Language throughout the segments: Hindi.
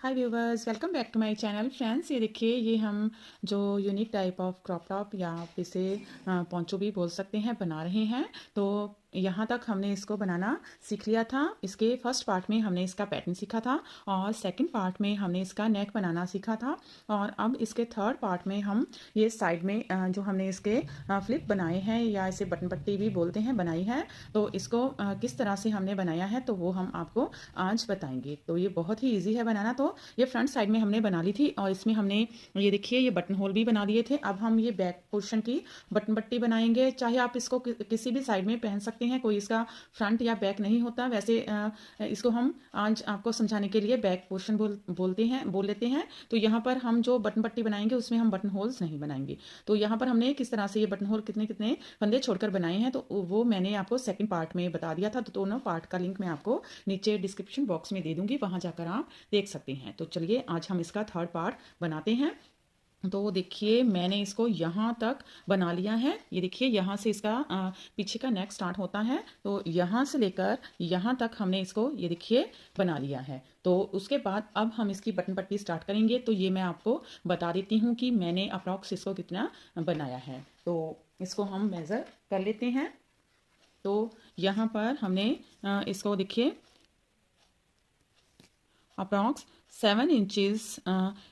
Hi viewers, welcome back to my channel friends. ये देखिए, ये हम जो unique type of crop top या आप इसे पोंचो भी बोल सकते हैं, बना रहे हैं। तो यहाँ तक हमने इसको बनाना सीख लिया था। इसके फर्स्ट पार्ट में हमने इसका पैटर्न सीखा था और सेकंड पार्ट में हमने इसका नेक बनाना सीखा था। और अब इसके थर्ड पार्ट में हम ये साइड में जो हमने इसके फ्लिप बनाए हैं या इसे बटन पट्टी भी बोलते हैं, बनाई है। तो इसको किस तरह से हमने बनाया है तो वो हम आपको आज बताएंगे। तो ये बहुत ही ईजी है बनाना। तो ये फ्रंट साइड में हमने बना ली थी और इसमें हमने ये देखिए ये बटन होल भी बना दिए थे। अब हम ये बैक पोर्शन की बटन पट्टी बनाएंगे। चाहे आप इसको किसी भी साइड में पहन सकते हैं, कोई इसका फ्रंट या बैक नहीं होता। वैसे इसको हम आज आपको समझाने के लिए बैक पोर्शन बोल लेते हैं। तो यहाँ पर हम जो बटन पट्टी बनाएंगे उसमें हम बटन होल्स नहीं बनाएंगे। तो यहाँ पर हमने किस तरह से ये बटन होल कितने कितने फंदे छोड़कर बनाए हैं तो वो मैंने आपको सेकंड पार्ट में बता दिया था। तो दोनों पार्ट का लिंक मैं आपको नीचे डिस्क्रिप्शन बॉक्स में दे दूंगी, वहां जाकर आप देख सकते हैं। तो चलिए आज हम इसका थर्ड पार्ट बनाते हैं। तो देखिए मैंने इसको यहाँ तक बना लिया है। ये देखिए यहाँ से इसका पीछे का नेक स्टार्ट होता है। तो यहाँ से लेकर यहाँ तक हमने इसको ये देखिए बना लिया है। तो उसके बाद अब हम इसकी बटन पट्टी स्टार्ट करेंगे। तो ये मैं आपको बता देती हूँ कि मैंने अप्रॉक्स इसको कितना बनाया है। तो इसको हम मेज़र कर लेते हैं। तो यहाँ पर हमने इसको देखिए अप्रॉक्स 7 इंचज़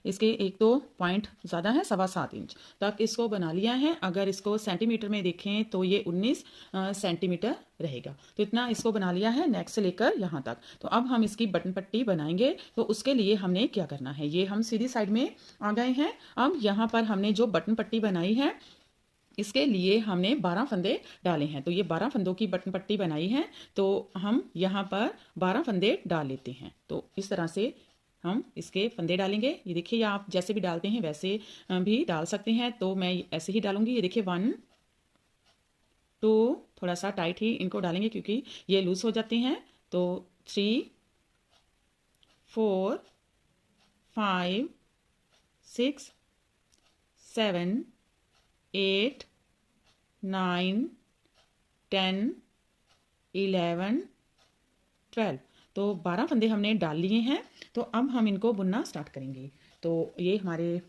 इसके एक दो पॉइंट ज़्यादा है, 7.25 इंच तक इसको बना लिया है। अगर इसको सेंटीमीटर में देखें तो ये 19 सेंटीमीटर रहेगा। तो इतना इसको बना लिया है नेक से लेकर यहाँ तक। तो अब हम इसकी बटन पट्टी बनाएंगे। तो उसके लिए हमने क्या करना है, ये हम सीधी साइड में आ गए हैं। अब यहाँ पर हमने जो बटन पट्टी बनाई है इसके लिए हमने 12 फंदे डाले हैं। तो ये 12 फंदों की बटन पट्टी बनाई है। तो हम यहाँ पर 12 फंदे डाल लेते हैं। तो इस तरह से हम इसके फंदे डालेंगे। ये देखिए, आप जैसे भी डालते हैं वैसे भी डाल सकते हैं। तो मैं ऐसे ही डालूंगी। ये देखिए 1 2, थोड़ा सा टाइट ही इनको डालेंगे क्योंकि ये लूज हो जाते हैं। तो 3 4 5 6 7 8 9 10 11 12। तो 12 फंदे हमने डाल लिए हैं। तो अब हम इनको बुनना स्टार्ट करेंगे। तो ये हमारे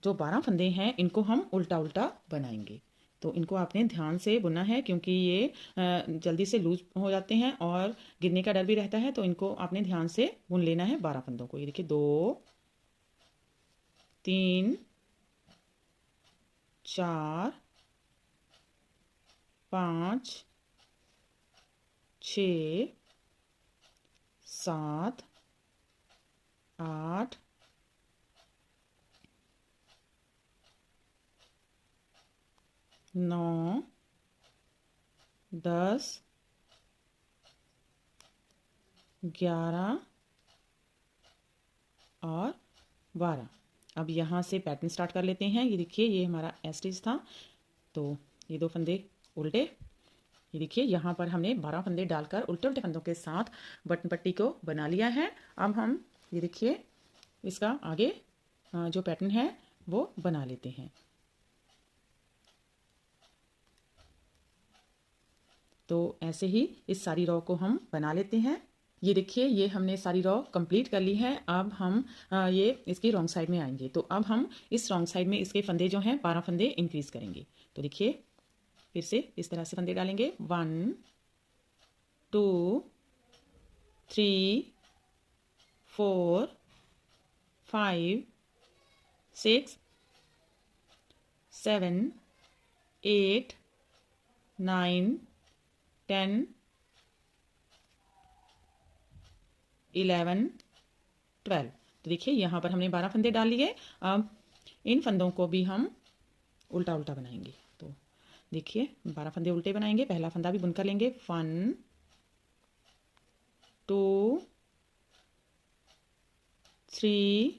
जो 12 फंदे हैं इनको हम उल्टा उल्टा बनाएंगे। तो इनको आपने ध्यान से बुनना है क्योंकि ये जल्दी से लूज हो जाते हैं और गिरने का डर भी रहता है। तो इनको आपने ध्यान से बुन लेना है 12 फंदों को। ये देखिए 2 3 4 5 6 7 8 9 10 11 और 12। अब यहाँ से पैटर्न स्टार्ट कर लेते हैं। ये देखिए ये हमारा एस्टिच था। तो ये 2 फंदे उल्टे, ये देखिए यहाँ पर हमने 12 फंदे डालकर उल्टे उल्टे फंदों के साथ बटन पट्टी को बना लिया है। अब हम ये देखिए इसका आगे जो पैटर्न है वो बना लेते हैं। तो ऐसे ही इस सारी रो को हम बना लेते हैं। ये देखिए ये हमने सारी रो कंप्लीट कर ली है। अब हम ये इसकी रॉन्ग साइड में आएंगे। तो अब हम इस रॉन्ग साइड में इसके फंदे जो हैं 12 फंदे इंक्रीज करेंगे। तो देखिए फिर से इस तरह से फंदे डालेंगे। 1 2 3 4 5 6 7 8 9 10 11 12। तो देखिए यहाँ पर हमने 12 फंदे डाल लिए। अब इन फंदों को भी हम उल्टा उल्टा बनाएंगे। तो देखिए 12 फंदे उल्टे बनाएंगे। पहला फंदा भी बुनकर लेंगे। 1 2 3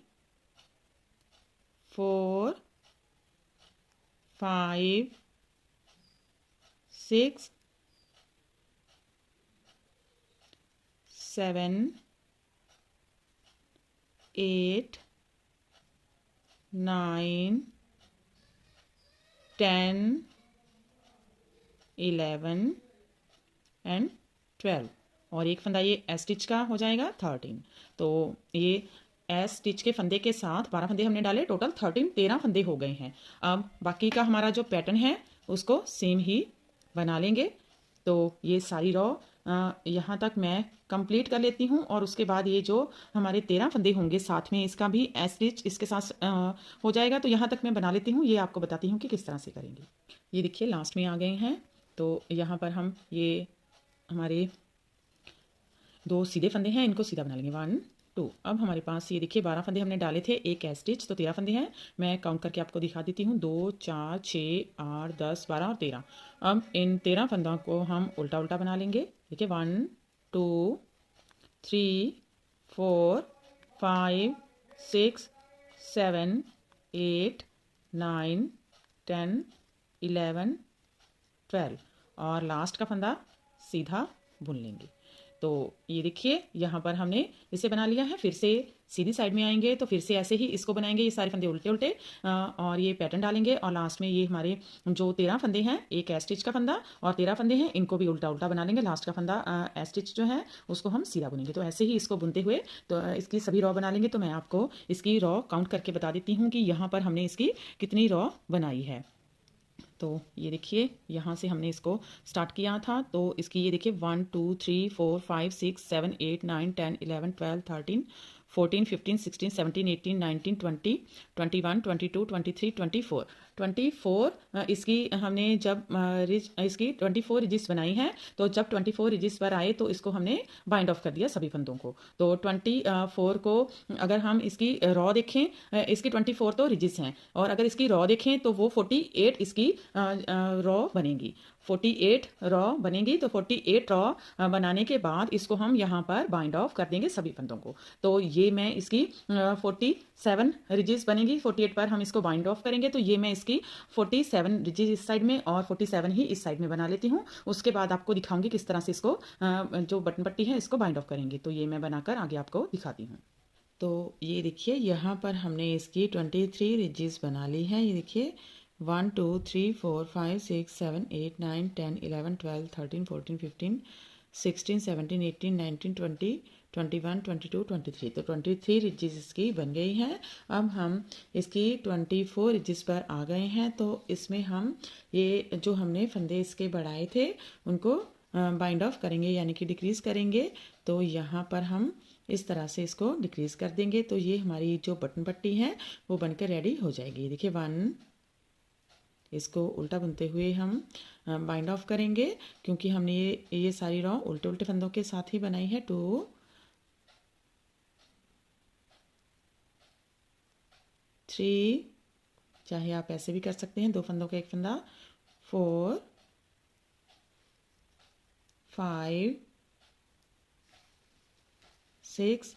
4 5 6 7 8 9 10 11 एंड 12। और एक फंदा ये स्टिच का हो जाएगा 13। तो ये एस स्टिच के फंदे के साथ 12 फंदे हमने डाले, टोटल 13 फंदे हो गए हैं। अब बाकी का हमारा जो पैटर्न है उसको सेम ही बना लेंगे। तो ये सारी रॉ यहाँ तक मैं कंप्लीट कर लेती हूँ और उसके बाद ये जो हमारे 13 फंदे होंगे साथ में इसका भी एस स्टिच इसके साथ हो जाएगा। तो यहाँ तक मैं बना लेती हूँ, ये आपको बताती हूँ कि किस तरह से करेंगे। ये देखिए लास्ट में आ गए हैं। तो यहाँ पर हम ये हमारे 2 सीधे फंदे हैं, इनको सीधा बना लेंगे 1 2। अब हमारे पास ये देखिए 12 फंदे हमने डाले थे, एक एस स्टिच, तो 13 फंदे हैं। मैं काउंट करके आपको दिखा देती हूँ, 2 4 6 8 10 12 और 13। अब इन 13 फंदों को हम उल्टा उल्टा बना लेंगे। देखिए 1 2 3 4 5 6 7 8 9 10 11 12 और लास्ट का फंदा सीधा बुन लेंगे। तो ये देखिए यहाँ पर हमने इसे बना लिया है। फिर से सीधी साइड में आएंगे तो फिर से ऐसे ही इसको बनाएंगे, ये सारे फंदे उल्टे उल्टे और ये पैटर्न डालेंगे और लास्ट में ये हमारे जो 13 फंदे हैं, एक एस स्टिच का फंदा और 13 फंदे हैं, इनको भी उल्टा उल्टा बना लेंगे। लास्ट का फंदा एस स्टिच जो है उसको हम सीधा बुनेंगे। तो ऐसे ही इसको बुनते हुए तो इसकी सभी रॉ बना लेंगे। तो मैं आपको इसकी रॉ काउंट करके बता देती हूँ कि यहाँ पर हमने इसकी कितनी रॉ बनाई है। तो ये देखिए यहाँ से हमने इसको स्टार्ट किया था, तो इसकी ये देखिए 1 2 3 4 5 6 7 8 9 10 11 12 13 14 15 16 17 18 19 20 21 22 23 24 24 इसकी हमने जब इसकी 24 रिजिस बनाई है। तो जब 24 रिजिस पर आए तो इसको हमने बाइंड ऑफ कर दिया सभी फंदों को। तो 24 को अगर हम इसकी रॉ देखें, इसकी 24 तो रिजिस हैं और अगर इसकी रॉ देखें तो वो 48 इसकी रॉ बनेगी। 48 रॉ बनेगी। तो 48 रॉ बनाने के बाद इसको हम यहाँ पर बाइंड ऑफ कर देंगे सभी फंदों को। तो ये मैं इसकी 47 रिजिस बनेगी, 48 पर हम इसको बाइंड ऑफ करेंगे। तो ये मैं इसकी 47 रिजिस इस साइड में और 47 ही इस साइड में बना लेती हूँ। उसके बाद आपको दिखाऊंगी किस तरह से इसको जो बटन पट्टी है इसको बाइंड ऑफ करेंगे। तो ये मैं बनाकर आगे आपको दिखाती हूँ। तो ये देखिए यहाँ पर हमने इसकी 23 रिजिस बना ली है। ये देखिए 1 2 3 4 5 6 7 8 9 10 11 12 13 14 15 16 17 18 19 20 21 22 23। तो 23 रिजिस इसकी बन गई है। अब हम इसकी 24 रिजिस पर आ गए हैं। तो इसमें हम ये जो हमने फंदे इसके बढ़ाए थे उनको बाइंड ऑफ करेंगे, यानी कि डिक्रीज़ करेंगे। तो यहाँ पर हम इस तरह से इसको डिक्रीज़ कर देंगे। तो ये हमारी जो बटन पट्टी है वो बनकर रेडी हो जाएगी। देखिए 1, इसको उल्टा बुनते हुए हम बाइंड ऑफ करेंगे क्योंकि हमने ये सारी रॉ उल्टे उल्टे फंदों के साथ ही बनाई है। 2 3, चाहे आप ऐसे भी कर सकते हैं, 2 फंदों का एक फंदा, 4 5 6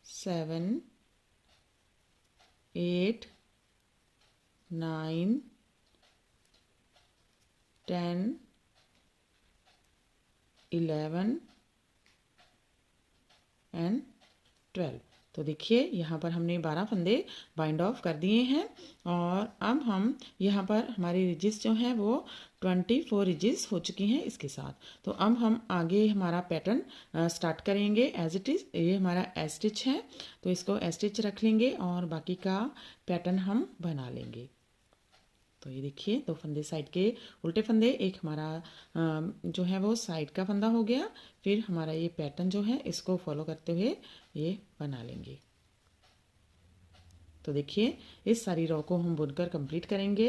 7 8 9 10 11 एंड 12। तो देखिए यहाँ पर हमने 12 फंदे बाइंड ऑफ कर दिए हैं और अब हम यहाँ पर हमारी रिजिस जो हैं वो 24 रिजिस हो चुकी हैं इसके साथ। तो अब हम आगे हमारा पैटर्न स्टार्ट करेंगे एज इट इज़। ये हमारा एस स्टिच है तो इसको एस स्टिच रख लेंगे और बाकी का पैटर्न हम बना लेंगे। तो ये देखिए 2 फंदे साइड के उल्टे फंदे, एक हमारा जो है वो साइड का फंदा हो गया। फिर हमारा ये पैटर्न जो है इसको फॉलो करते हुए ये बना लेंगे। तो देखिए इस सारी रॉ को हम बुनकर कंप्लीट करेंगे।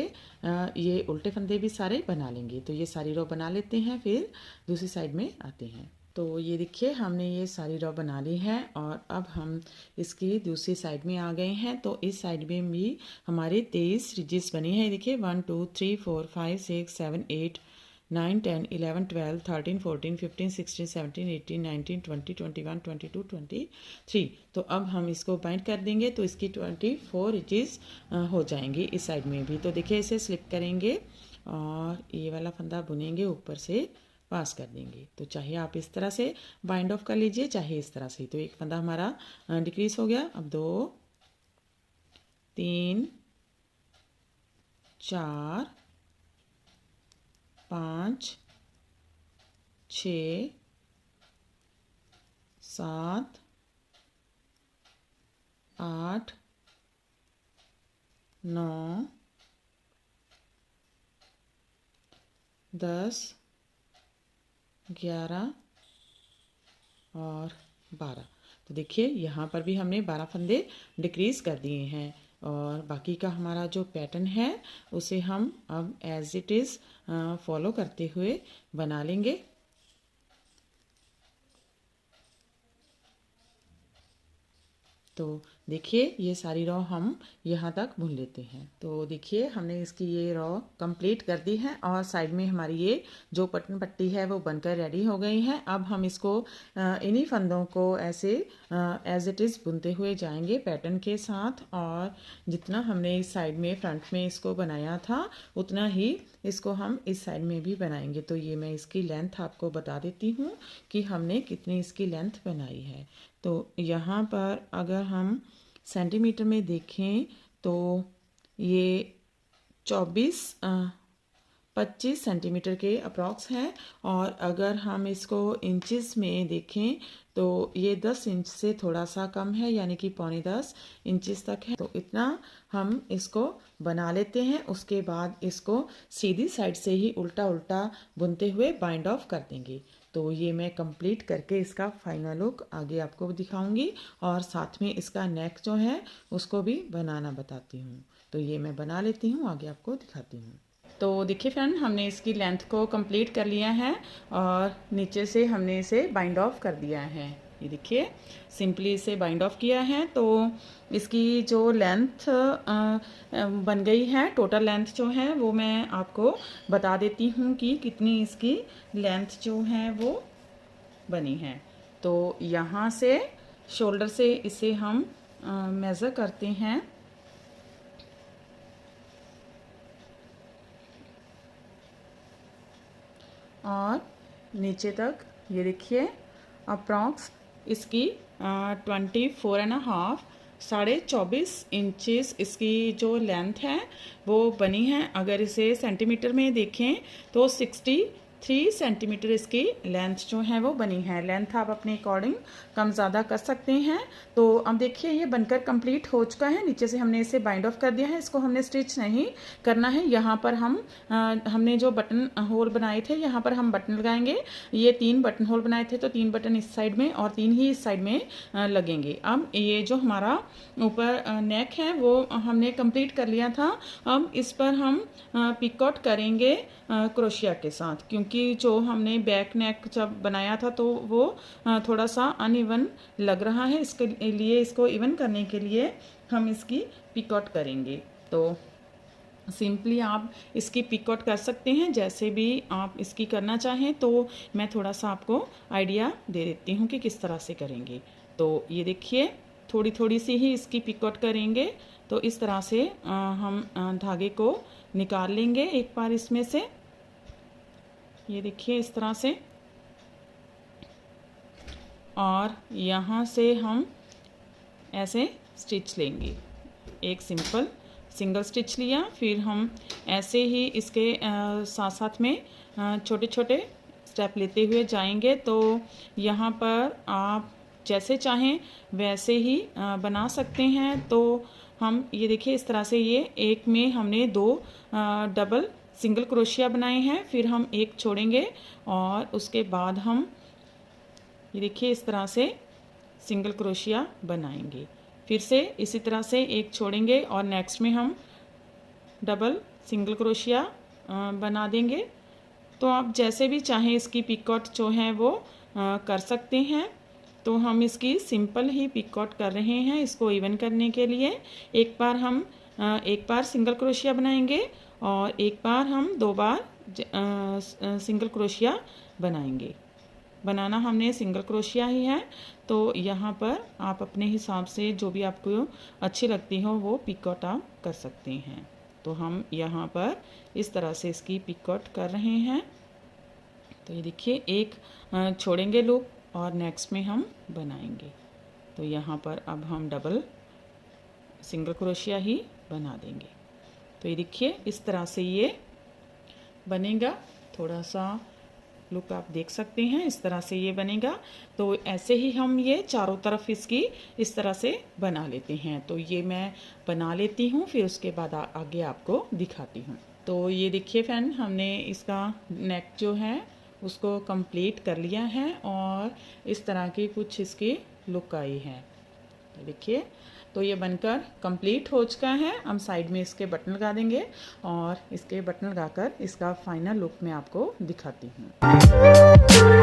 ये उल्टे फंदे भी सारे बना लेंगे। तो ये सारी रॉ बना लेते हैं, फिर दूसरी साइड में आते हैं। तो ये देखिए हमने ये सारी रॉ बना ली है और अब हम इसकी दूसरी साइड में आ गए हैं। तो इस साइड में भी हमारे 23 रिजिस बनी है। देखिए 1 2 3 4 5 6 7 8 9 10 11 12 13 14 15 16 17 18 19 20 21 22 23। तो अब हम इसको बाइंड कर देंगे तो इसकी 24 रिजिस हो जाएंगी इस साइड में भी। तो देखिए इसे स्लिप करेंगे और ये वाला फंदा बुनेंगे, ऊपर से पास कर देंगे। तो चाहे आप इस तरह से बाइंड ऑफ कर लीजिए, चाहे इस तरह से। तो एक फंदा हमारा डिक्रीज हो गया। अब 2 3 4 5 6 7 8 9 10 11 और 12। तो देखिए यहाँ पर भी हमने 12 फंदे डिक्रीज़ कर दिए हैं और बाकी का हमारा जो पैटर्न है उसे हम अब एज इट इज़ फॉलो करते हुए बना लेंगे। तो देखिए ये सारी रॉ हम यहाँ तक भून लेते हैं। तो देखिए हमने इसकी ये रॉ कंप्लीट कर दी है और साइड में हमारी ये जो पटन पट्टी है वो बनकर रेडी हो गई है। अब हम इसको इन्हीं फंदों को ऐसे एज इट इज़ बुनते हुए जाएंगे पैटर्न के साथ, और जितना हमने इस साइड में फ्रंट में इसको बनाया था उतना ही इसको हम इस साइड में भी बनाएंगे। तो ये मैं इसकी लेंथ आपको बता देती हूँ कि हमने कितनी इसकी लेंथ बनाई है। तो यहाँ पर अगर हम सेंटीमीटर में देखें तो ये 25 सेंटीमीटर के अप्रॉक्स है, और अगर हम इसको इंचेस में देखें तो ये 10 इंच से थोड़ा सा कम है, यानी कि पौने 10 इंचेस तक है। तो इतना हम इसको बना लेते हैं। उसके बाद इसको सीधी साइड से ही उल्टा उल्टा बुनते हुए बाइंड ऑफ कर देंगे। तो ये मैं कंप्लीट करके इसका फाइनल लुक आगे आपको दिखाऊंगी और साथ में इसका नेक जो है उसको भी बनाना बताती हूँ। तो ये मैं बना लेती हूँ, आगे आपको दिखाती हूँ। तो देखिए फ्रेंड, हमने इसकी लेंथ को कंप्लीट कर लिया है और नीचे से हमने इसे बाइंड ऑफ कर दिया है। ये देखिए सिंपली इसे बाइंड ऑफ किया है। तो इसकी जो लेंथ बन गई है, टोटल लेंथ जो है वो मैं आपको बता देती हूँ कि कितनी इसकी लेंथ जो है वो बनी है। तो यहाँ से शोल्डर से इसे हम मेज़र करते हैं। और नीचे तक ये देखिए अप्रॉक्स इसकी 24.5 24.5 इसकी जो लेंथ है वो बनी है। अगर इसे सेंटीमीटर में देखें तो 63 सेंटीमीटर इसकी लेंथ जो है वो बनी है। लेंथ आप अपने अकॉर्डिंग कम ज़्यादा कर सकते हैं। तो अब देखिए ये बनकर कंप्लीट हो चुका है। नीचे से हमने इसे बाइंड ऑफ कर दिया है। इसको हमने स्टिच नहीं करना है। यहाँ पर हमने जो बटन होल बनाए थे यहाँ पर हम बटन लगाएंगे। ये 3 बटन होल बनाए थे तो 3 बटन इस साइड में और 3 ही इस साइड में लगेंगे। अब ये जो हमारा ऊपर नेक है वो हमने कंप्लीट कर लिया था। अब इस पर हम पिकॉट करेंगे क्रोशिया के साथ, क्योंकि जो हमने बैक नेक जब बनाया था तो वो थोड़ा सा अनइवन लग रहा है। इसके लिए इसको इवन करने के लिए हम इसकी पिकॉट करेंगे। तो सिंपली आप इसकी पिकॉट कर सकते हैं, जैसे भी आप इसकी करना चाहें। तो मैं थोड़ा सा आपको आइडिया दे देती हूँ कि किस तरह से करेंगे। तो ये देखिए थोड़ी थोड़ी सी ही इसकी पिकॉट करेंगे। तो इस तरह से हम धागे को निकाल लेंगे एक बार इसमें से। ये देखिए इस तरह से, और यहाँ से हम ऐसे स्टिच लेंगे। एक सिंगल स्टिच लिया, फिर हम ऐसे ही इसके साथ साथ में छोटे छोटे स्टेप लेते हुए जाएंगे। तो यहाँ पर आप जैसे चाहें वैसे ही बना सकते हैं। तो हम ये देखिए इस तरह से ये एक में हमने 2 डबल सिंगल क्रोशिया बनाए हैं, फिर हम एक छोड़ेंगे और उसके बाद हम ये देखिए इस तरह से सिंगल क्रोशिया बनाएंगे। फिर से इसी तरह से एक छोड़ेंगे और नेक्स्ट में हम डबल सिंगल क्रोशिया बना देंगे। तो आप जैसे भी चाहें इसकी पिकॉट जो है वो कर सकते हैं। तो हम इसकी सिंपल ही पिकॉट कर रहे हैं इसको इवन करने के लिए। एक बार सिंगल क्रोशिया बनाएंगे और एक बार हम 2 बार सिंगल क्रोशिया बनाएंगे। बनाना हमने सिंगल क्रोशिया ही है। तो यहाँ पर आप अपने हिसाब से जो भी आपको अच्छी लगती हो वो पिकॉट आप कर सकते हैं। तो हम यहाँ पर इस तरह से इसकी पिकॉट कर रहे हैं। तो ये देखिए एक छोड़ेंगे लूप और नेक्स्ट में हम बनाएंगे। तो यहाँ पर अब हम डबल सिंगल क्रोशिया ही बना देंगे। तो ये देखिए इस तरह से ये बनेगा। थोड़ा सा लुक आप देख सकते हैं, इस तरह से ये बनेगा। तो ऐसे ही हम ये चारों तरफ इसकी इस तरह से बना लेते हैं। तो ये मैं बना लेती हूँ, फिर उसके बाद आगे आपको दिखाती हूँ। तो ये देखिए फ्रेंड, हमने इसका नेक जो है उसको कंप्लीट कर लिया है और इस तरह की कुछ इसकी लुक आई है। देखिए, तो ये बनकर कंप्लीट हो चुका है। हम साइड में इसके बटन लगा देंगे और इसके बटन लगाकर इसका फाइनल लुक मैं आपको दिखाती हूँ।